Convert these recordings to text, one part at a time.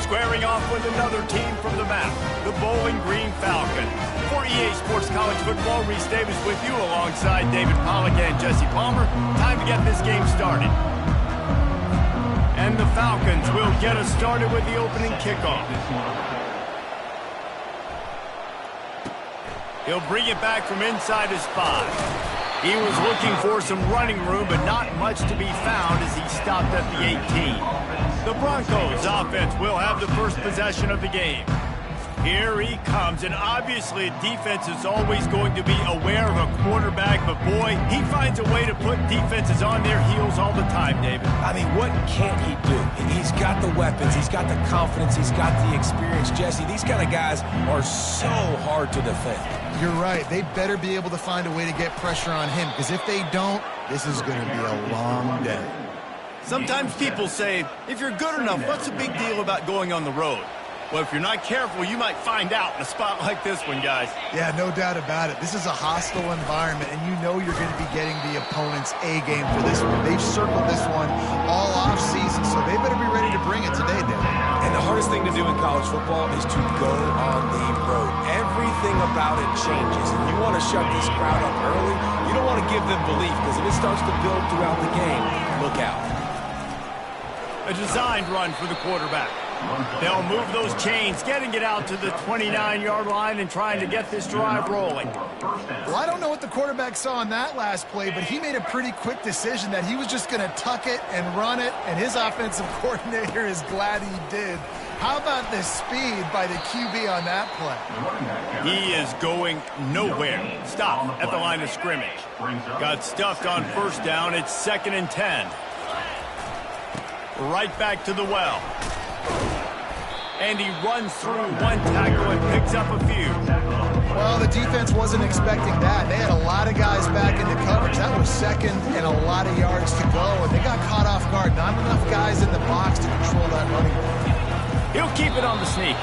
Squaring off with another team from the map, the Bowling Green Falcons. For EA Sports College Football, Reese Davis with you alongside David Pollack and Jesse Palmer. Time to get this game started. And the Falcons will get us started with the opening kickoff. He'll bring it back from inside his 5. He was looking for some running room, but not much to be found as he stopped at the 18. The Broncos offense will have the first possession of the game. Here he comes, and obviously defense is always going to be aware of a quarterback, but boy, he finds a way to put defenses on their heels all the time, David. I mean, what can't he do? He's got the weapons, he's got the confidence, he's got the experience. Jesse, these kind of guys are so hard to defend. You're right. They better be able to find a way to get pressure on him, because if they don't, this is going to be a long day. Sometimes people say, if you're good enough, what's the big deal about going on the road? Well, if you're not careful, you might find out in a spot like this one, guys. Yeah, no doubt about it. This is a hostile environment, and you know you're going to be getting the opponent's A-game for this one. They've circled this one all off-season, so they better be ready to bring it today, David. And the hardest thing to do in college football is to go on the road. Everything about it changes, and you want to shut this crowd up early. You don't want to give them belief, because if it starts to build throughout the game, look out. A designed run for the quarterback. They'll move those chains, getting it out to the 29-yard line and trying to get this drive rolling. Well, I don't know what the quarterback saw on that last play, but he made a pretty quick decision that he was just going to tuck it and run it, and his offensive coordinator is glad he did. How about the speed by the QB on that play? He is going nowhere. Stop at the line of scrimmage. Got stuffed on first down. It's 2nd and 10. Right back to the well. And he runs through one tackle and picks up a few. Well, the defense wasn't expecting that. They had a lot of guys back into coverage. That was 2nd and a lot of yards to go, and they got caught off guard. Not enough guys in the box to control that running play. He'll keep it on the sneak.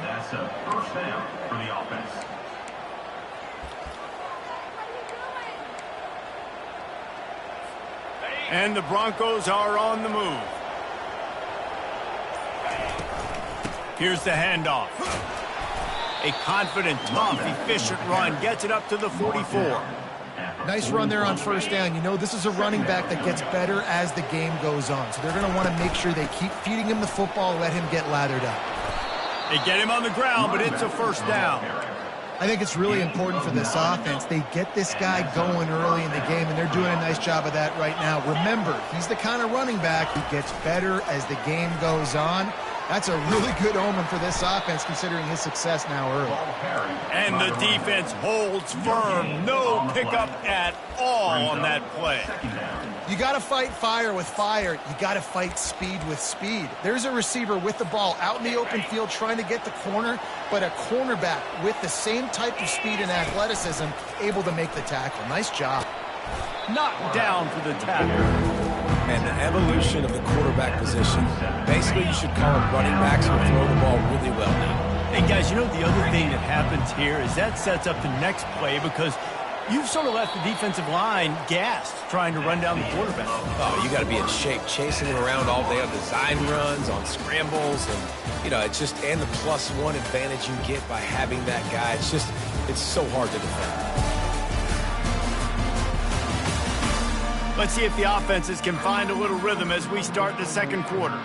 That's a first down for the offense. And the Broncos are on the move. Here's the handoff. A confident, tough, efficient run gets it up to the 44. Nice run there on first down. You know, this is a running back that gets better as the game goes on. So they're going to want to make sure they keep feeding him the football, let him get lathered up. They get him on the ground, but it's a first down. I think it's really important for this offense. They get this guy going early in the game, and they're doing a nice job of that right now. Remember, he's the kind of running back who gets better as the game goes on. That's a really good omen for this offense, considering his success now early. And the defense holds firm. No pickup at all on that play. You got to fight fire with fire. You got to fight speed with speed. There's a receiver with the ball out in the open field trying to get the corner, but a cornerback with the same type of speed and athleticism able to make the tackle. Nice job. Knocked down for the tackle. And the evolution of the quarterback position. Basically, you should call them running backs who throw the ball really well now. Hey, guys, you know the other thing that happens here is that sets up the next play because you've sort of left the defensive line gassed trying to run down the quarterback. Oh, you got to be in shape, chasing him around all day on design runs, on scrambles, and, you know, it's just, and the +1 advantage you get by having that guy. It's just, it's so hard to defend. Let's see if the offenses can find a little rhythm as we start the second quarter.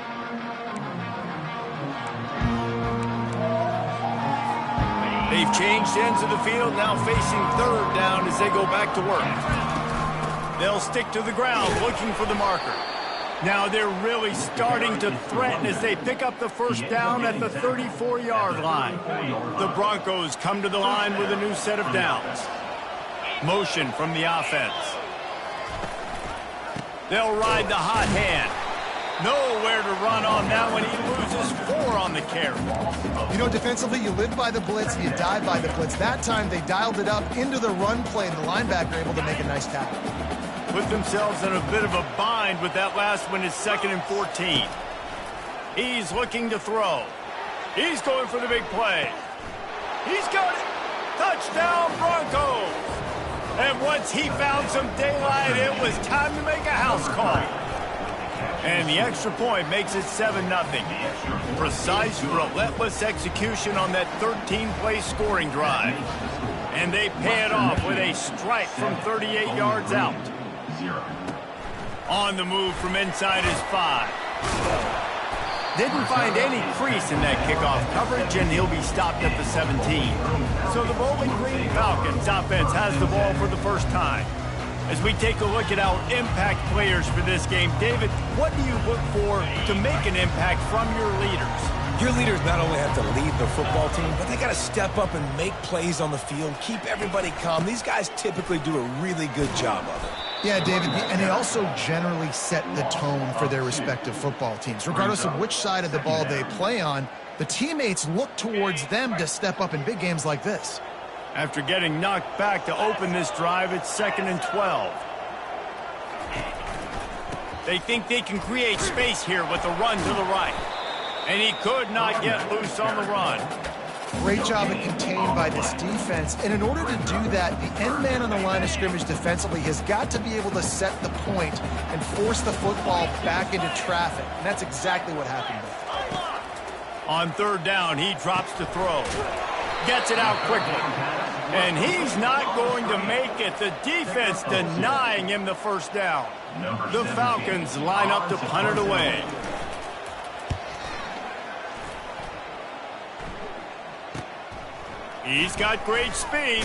They've changed ends of the field, now facing third down as they go back to work. They'll stick to the ground looking for the marker. Now they're really starting to threaten as they pick up the first down at the 34-yard line. The Broncos come to the line with a new set of downs. Motion from the offense. They'll ride the hot hand. Nowhere to run on that one. He loses 4 on the carry. You know, defensively, you live by the blitz, you die by the blitz. That time, they dialed it up into the run play, and the linebacker able to make a nice tackle. Put themselves in a bit of a bind with that last one. Is 2nd and 14. He's looking to throw. He's going for the big play. He's got it. Touchdown, Broncos. And once he found some daylight, it was time to make a house call. And the extra point makes it 7-0. Precise, relentless execution on that 13-play scoring drive. And they pay it off with a strike from 38 yards out. On the move from inside his 5. Didn't find any crease in that kickoff coverage, and he'll be stopped at the 17. So the Bowling Green Falcons offense has the ball for the first time. As we take a look at our impact players for this game, David, what do you look for to make an impact from your leaders? Your leaders not only have to lead the football team, but they got to step up and make plays on the field, keep everybody calm. These guys typically do a really good job of it. Yeah, David, and they also generally set the tone for their respective football teams. Regardless of which side of the ball they play on, the teammates look towards them to step up in big games like this. After getting knocked back to open this drive, it's 2nd and 12. They think they can create space here with a run to the right. And he could not get loose on the run. Great job of contained by this defense. And in order to do that, the end man on the line of scrimmage defensively has got to be able to set the point and force the football back into traffic. And that's exactly what happened there. On 3rd down, he drops to throw. Gets it out quickly. And he's not going to make it. The defense denying him the first down. The Falcons line up to punt it away. He's got great speed.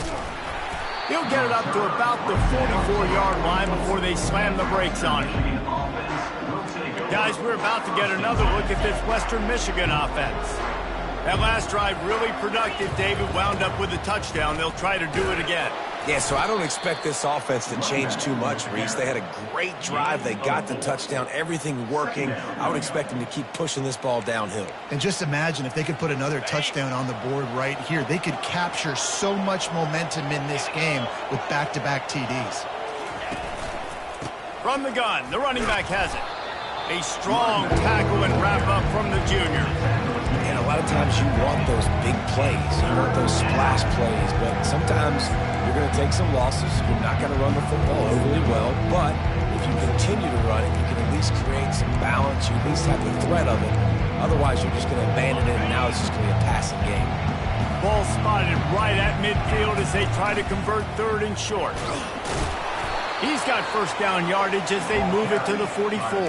He'll get it up to about the 44-yard line before they slam the brakes on him. Guys, we're about to get another look at this Western Michigan offense. That last drive really productive. David wound up with a touchdown. They'll try to do it again. Yeah, so I don't expect this offense to change too much, Reese. They had a great drive. They got the touchdown, everything working. I would expect them to keep pushing this ball downhill. And just imagine if they could put another touchdown on the board right here. They could capture so much momentum in this game with back-to-back TDs. From the gun, the running back has it. A strong tackle and wrap-up from the junior. And a lot of times you want those big plays. You want those splash plays, but sometimes you're going to take some losses. You're not going to run the football overly well, but if you continue to run it, you can at least create some balance. You at least have the threat of it. Otherwise, you're just going to abandon it, and now it's just going to be a passing game. Ball spotted right at midfield as they try to convert 3rd and short. He's got first down yardage as they move it to the 44.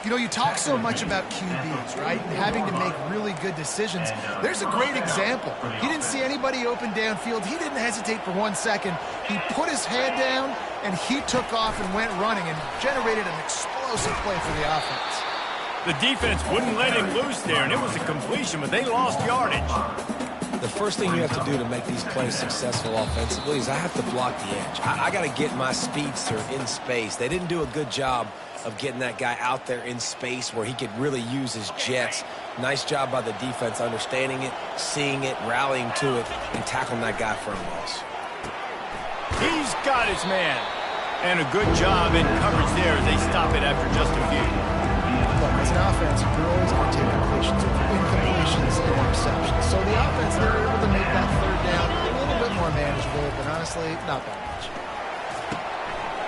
You know, you talk so much about QBs, right? And having to make really good decisions. There's a great example. He didn't see anybody open downfield. He didn't hesitate for 1 second. He put his head down, and he took off and went running and generated an explosive play for the offense. The defense wouldn't let him loose there, and it was a completion, but they lost yardage. The first thing you have to do to make these plays successful offensively is I have to block the edge. I got to get my speedster in space. They didn't do a good job of getting that guy out there in space where he could really use his jets. Nice job by the defense understanding it, seeing it, rallying to it, and tackling that guy for a loss. He's got his man. And a good job in coverage there as they stop it after just a few. Look, as an offense, you're always going to take completions, incompletions, and interceptions. So the offense, they're able to make that 3rd down a little bit more manageable, but honestly, not that much.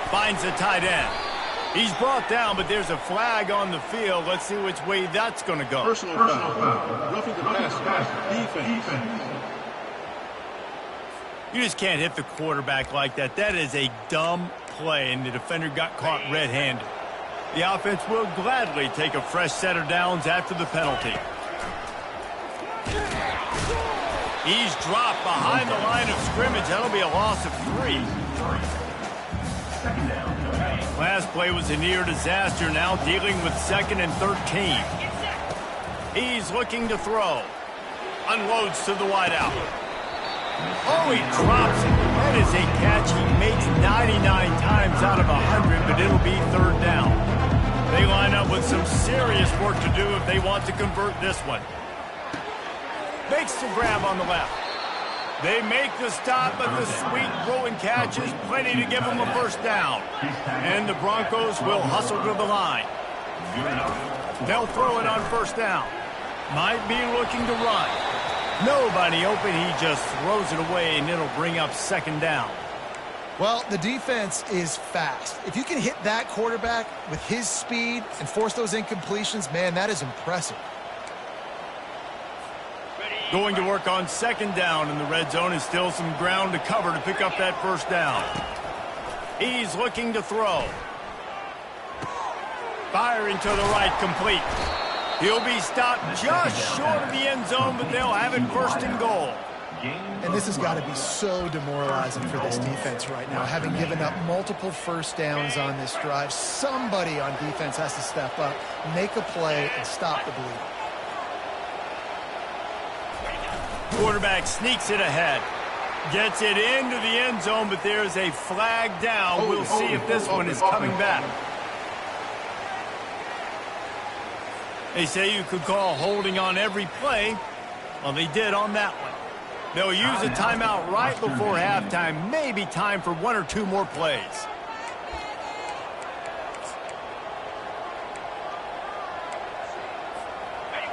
Finds the tight end. He's brought down, but there's a flag on the field. Let's see which way that's going to go. Personal foul. Roughing the passer. Defense. You just can't hit the quarterback like that. That is a dumb play, and the defender got caught red-handed. The offense will gladly take a fresh set of downs after the penalty. He's dropped behind the line of scrimmage. That'll be a loss of 3. Last play was a near disaster, now dealing with 2nd and 13. He's looking to throw. Unloads to the wideout. Oh, he drops it. That is a catch he makes 99 times out of 100, but it'll be 3rd down. They line up with some serious work to do if they want to convert this one. Makes the grab on the left. They make the stop, but the sweet throwing catch is plenty to give them a first down. And the Broncos will hustle to the line. They'll throw it on first down. Might be looking to run. Nobody open, he just throws it away, and it'll bring up 2nd down. Well, the defense is fast. If you can hit that quarterback with his speed and force those incompletions, man, that is impressive. Going to work on second down in the red zone is still some ground to cover to pick up that first down. He's looking to throw. Firing to the right, complete. He'll be stopped just short of the end zone, but they'll have it first and goal. And this has got to be so demoralizing for this defense right now, having given up multiple first downs on this drive. Somebody on defense has to step up, make a play, and stop the bleed. Quarterback sneaks it ahead. Gets it into the end zone, but there's a flag down. We'll see if this one is coming back. They say you could call holding on every play. Well, they did on that one. They'll use a timeout right before halftime. Maybe time for one or two more plays.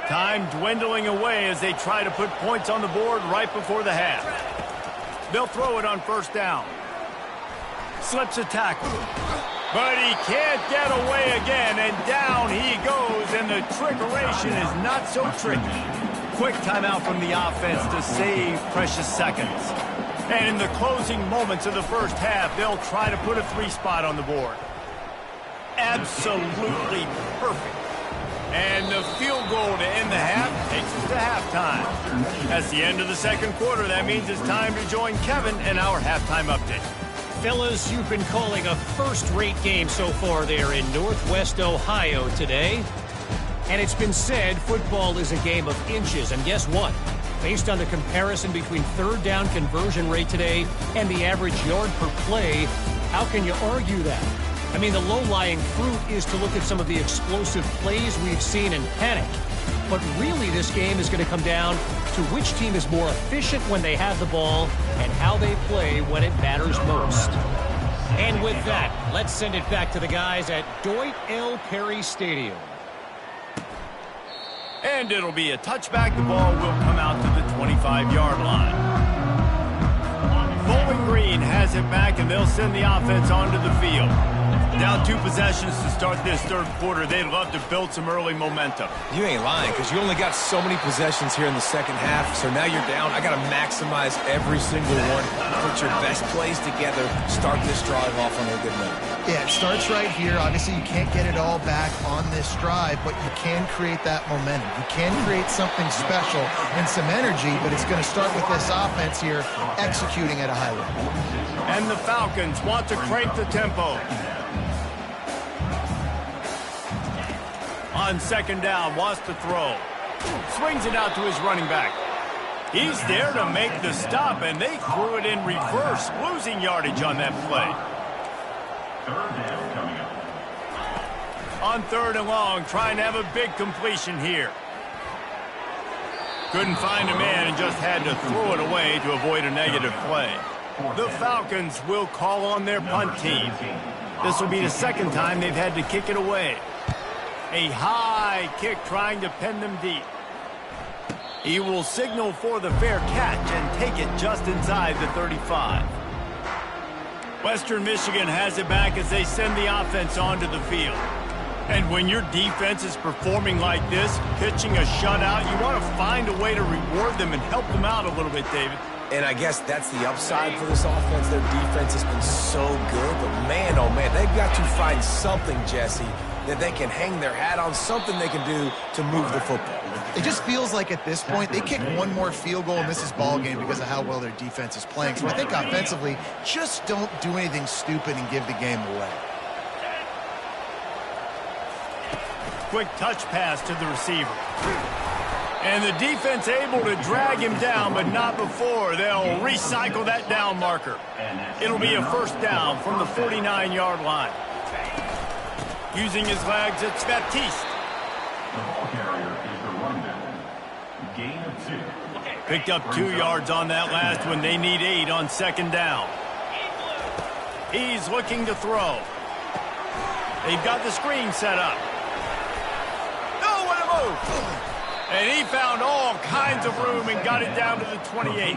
Time dwindling away as they try to put points on the board right before the half. They'll throw it on first down. Slips a tackle. But he can't get away again, and down he goes, and the trickeration is not so tricky. Quick timeout from the offense to save precious seconds. And in the closing moments of the first half, they'll try to put a 3-spot on the board. Absolutely perfect. And the field goal to end the half takes us to halftime. That's the end of the second quarter. That means it's time to join Kevin and our halftime update. Fellas, you've been calling a first-rate game so far there in Northwest Ohio today. And it's been said football is a game of inches. And guess what? Based on the comparison between third down conversion rate today and the average yard per play, how can you argue that? I mean, the low-lying fruit is to look at some of the explosive plays we've seen and panic. But really, this game is going to come down to which team is more efficient when they have the ball and how they play when it matters most. And with that, let's send it back to the guys at Deutsch L. Perry Stadium. And it'll be a touchback. The ball will come out to the 25-yard line. Bowling Green has it back, and they'll send the offense onto the field. Down 2 possessions to start this third quarter. They'd love to build some early momentum. You ain't lying, because you only got so many possessions here in the second half, so now you're down. I got to maximize every single one. Put your best plays together. Start this drive off on a good note. Yeah, it starts right here. Obviously, you can't get it all back on this drive, but you can create that momentum. You can create something special and some energy, but it's going to start with this offense here executing at a high level. And the Falcons want to crank the tempo. On second down, wants to throw. Swings it out to his running back. He's there to make the stop, and they threw it in reverse, losing yardage on that play. Third down coming up. On third and long, trying to have a big completion here. Couldn't find a man and just had to throw it away to avoid a negative play. The Falcons will call on their punt team. This will be the second time they've had to kick it away. A high kick trying to pin them deep. He will signal for the fair catch and take it just inside the 35. Western Michigan has it back as they send the offense onto the field. And when your defense is performing like this, pitching a shutout, you want to find a way to reward them and help them out a little bit, David. And I guess that's the upside for this offense. Their defense has been so good, but man, oh man, they've got to find something, Jesse, that they can hang their hat on, something they can do to move the football. It just feels like at this point they kick one more field goal and this is ball game because of how well their defense is playing. So I think offensively, just don't do anything stupid and give the game away. Quick touch pass to the receiver. And the defense able to drag him down, but not before. They'll recycle that down marker. It'll be a first down from the 49-yard line. Using his legs, it's Baptiste. The ball carrier is the running back. Gain of 2. Picked up 2 yards on that last one. They need 8 on second down. He's looking to throw. They've got the screen set up. Oh, what a move! And he found all kinds of room and got it down to the 28.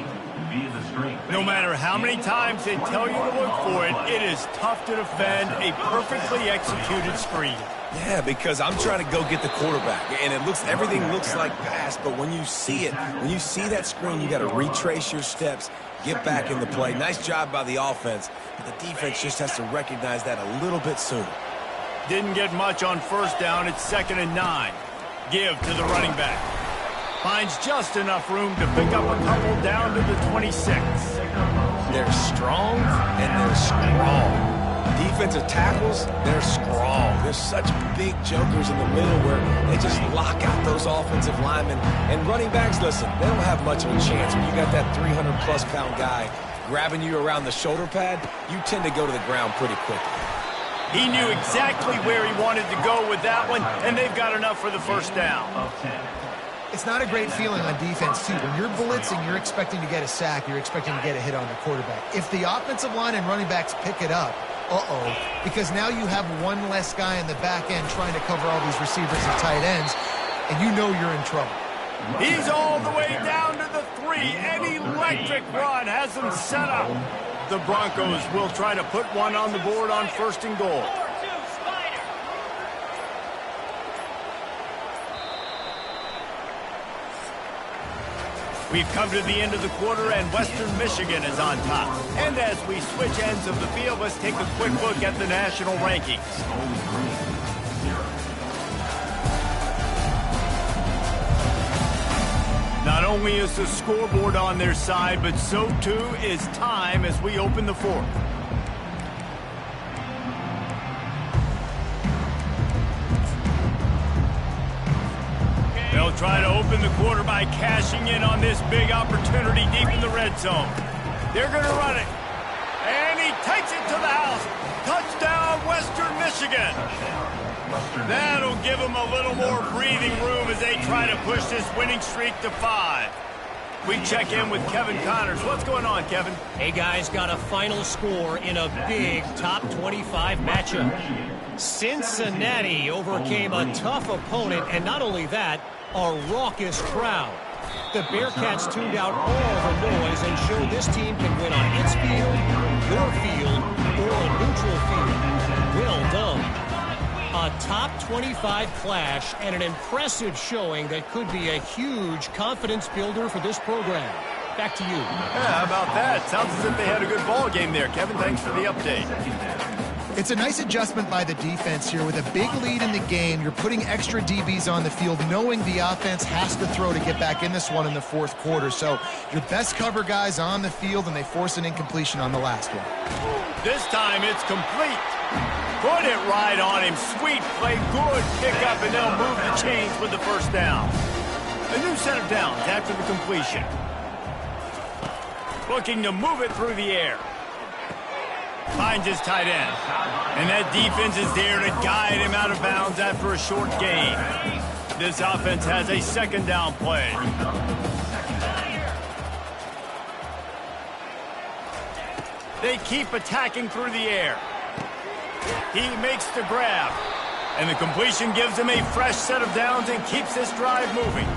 via the screen. No matter how many times they tell you to look for it, it is tough to defend a perfectly executed screen. Yeah, because I'm trying to go get the quarterback, and everything looks like pass, but when you see it, when you see that screen, you got to retrace your steps, get back in the play. Nice job by the offense, but the defense just has to recognize that a little bit sooner. Didn't get much on first down. It's 2nd and 9. Give to the running back. Finds just enough room to pick up a couple down to the 26. They're strong, and they're strong. Defensive tackles, they're strong. There's such big jokers in the middle where they just lock out those offensive linemen. And running backs, listen, they don't have much of a chance. When you got that 300-plus pound guy grabbing you around the shoulder pad, you tend to go to the ground pretty quickly. He knew exactly where he wanted to go with that one, and they've got enough for the first down. It's not a great feeling on defense, too. When you're blitzing, you're expecting to get a sack. You're expecting to get a hit on the quarterback. If the offensive line and running backs pick it up, because now you have one less guy in the back end trying to cover all these receivers and tight ends, and you know you're in trouble. He's all the way down to the 3. An electric run has him set up. The Broncos will try to put one on the board on 1st and goal. We've come to the end of the quarter, and Western Michigan is on top. And as we switch ends of the field, let's take a quick look at the national rankings. Not only is the scoreboard on their side, but so too is time as we open the 4th. They'll try to open the quarter by cashing in on this big opportunity deep in the red zone. They're going to run it. And he takes it to the house. Touchdown, Western Michigan. That'll give them a little more breathing room as they try to push this winning streak to 5. We check in with Kevin Connors. What's going on, Kevin? Hey, guys, got a final score in a big top 25 matchup. Cincinnati overcame a tough opponent, and not only that, a raucous crowd. The Bearcats tuned out all the noise and showed this team can win on its field, your field, or a neutral field. Well done. A top 25 clash and an impressive showing that could be a huge confidence builder for this program. Back to you. Yeah, how about that? Sounds as if they had a good ball game there. Kevin, thanks for the update. It's a nice adjustment by the defense here. With a big lead in the game, you're putting extra DBs on the field, knowing the offense has to throw to get back in this one in the 4th quarter. So your best cover guys on the field, and they force an incompletion on the last one. This time it's complete. Put it right on him. Sweet play, good pickup, and they'll move the chains with the first down. A new set of downs after the completion. Looking to move it through the air. Finds his tight end. And that defense is there to guide him out of bounds after a short gain. This offense has a 2nd down play. They keep attacking through the air. He makes the grab. And the completion gives him a fresh set of downs and keeps this drive moving.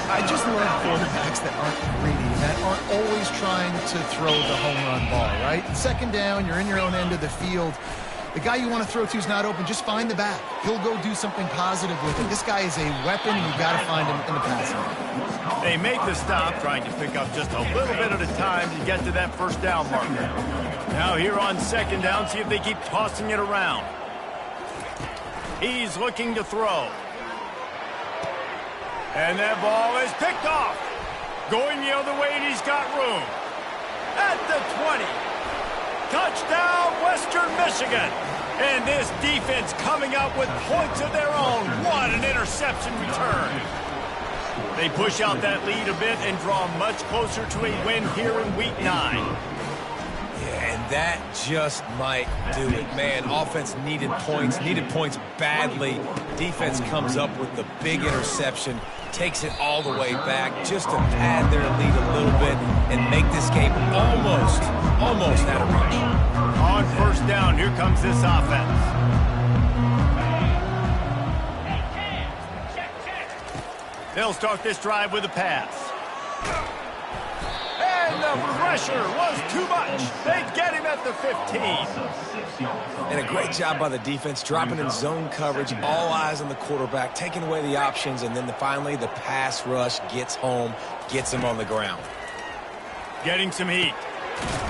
I just love quarterbacks that aren't greedy, that aren't always trying to throw the home run ball, right? 2nd down, you're in your own end of the field. The guy you want to throw to is not open. Just find the back. He'll go do something positive with it. This guy is a weapon, and you've got to find him in the passing. They make the stop, trying to pick up just a little bit at a time to get to that first down marker. Now here on 2nd down, see if they keep tossing it around. He's looking to throw. And that ball is picked off. Going the other way, and he's got room. At the 20. Touchdown, Western Michigan. And this defense coming up with points of their own. What an interception return. They push out that lead a bit and draw much closer to a win here in Week 9. Yeah, and that just might do it. Man, offense needed points badly. Defense comes up with the big interception, takes it all the way back just to pad their lead a little bit and make this game almost out of reach. On first down, here comes this offense. They'll start this drive with a pass. And the pressure was too much. They get him at the 15. And a great job by the defense, dropping in zone coverage, all eyes on the quarterback, taking away the options, and then finally the pass rush gets home, gets him on the ground. Getting some heat.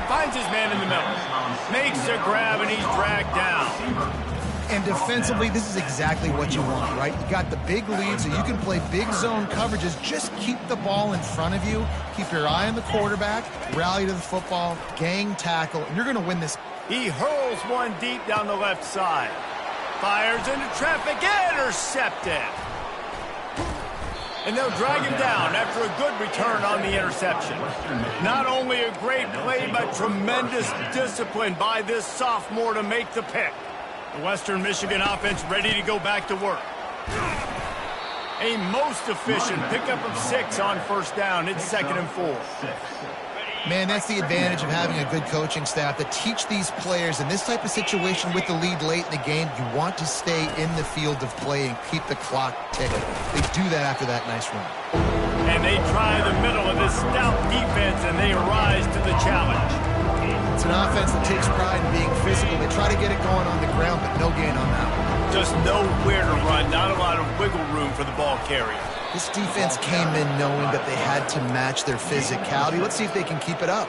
Finds his man in the middle. Makes a grab, and he's dragged down. And defensively, this is exactly what you want, right? You got the big lead, so you can play big zone coverages. Just keep the ball in front of you. Keep your eye on the quarterback. Rally to the football. Gang tackle. And you're going to win this. He hurls one deep down the left side. Fires into traffic. Intercepted. And they'll drag him down after a good return on the interception. Not only a great play, but tremendous discipline by this sophomore to make the pick. The Western Michigan offense ready to go back to work. A most efficient pickup of 6 on first down. It's 2nd and 4. Man, that's the advantage of having a good coaching staff to teach these players in this type of situation with the lead late in the game. You want to stay in the field of play and keep the clock ticking. They do that after that nice run. And they try the middle of this stout defense, and they rise to the challenge. It's an offense that takes pride in being physical. They try to get it going on the ground, but no gain on that one. Just nowhere to run, not a lot of wiggle room for the ball carrier. This defense came in knowing that they had to match their physicality. Let's see if they can keep it up.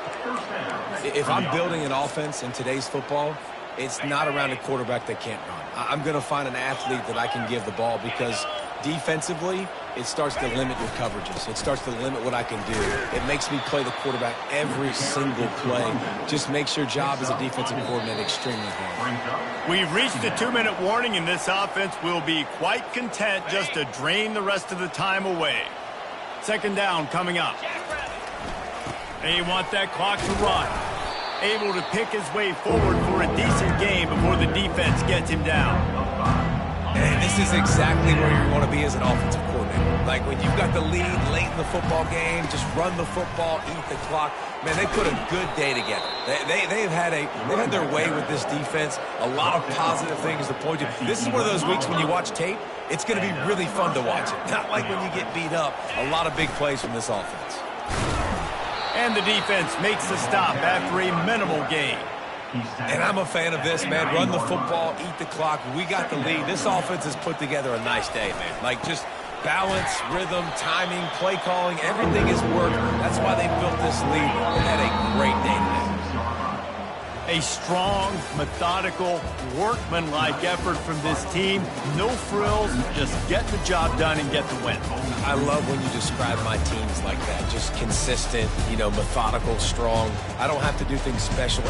If I'm building an offense in today's football, it's not around a quarterback that can't run. I'm going to find an athlete that I can give the ball because defensively, it starts to limit your coverages. It starts to limit what I can do. It makes me play the quarterback every single play. Just makes your job as a defensive coordinator extremely hard. We've reached the 2-minute warning, and this offense will be quite content just to drain the rest of the time away. 2nd down coming up. They want that clock to run. Able to pick his way forward for a decent game before the defense gets him down. And this is exactly where you want to be as an offensive coordinator. Like when you've got the lead late in the football game, just run the football, eat the clock. Man, they put a good day together. They've had their way with this defense. A lot of positive things to point to. This is one of those weeks when you watch tape, it's going to be really fun to watch it. Not like when you get beat up. A lot of big plays from this offense. And the defense makes the stop after a minimal gain. And I'm a fan of this, man. Run the football, eat the clock. We got the lead. This offense has put together a nice day, man. Like just balance, rhythm, timing, play calling, everything has worked. That's why they built this lead and had a great day today. A strong, methodical, workmanlike effort from this team. No frills, just get the job done and get the win. I love when you describe my teams like that. Just consistent, methodical, strong. I don't have to do things special.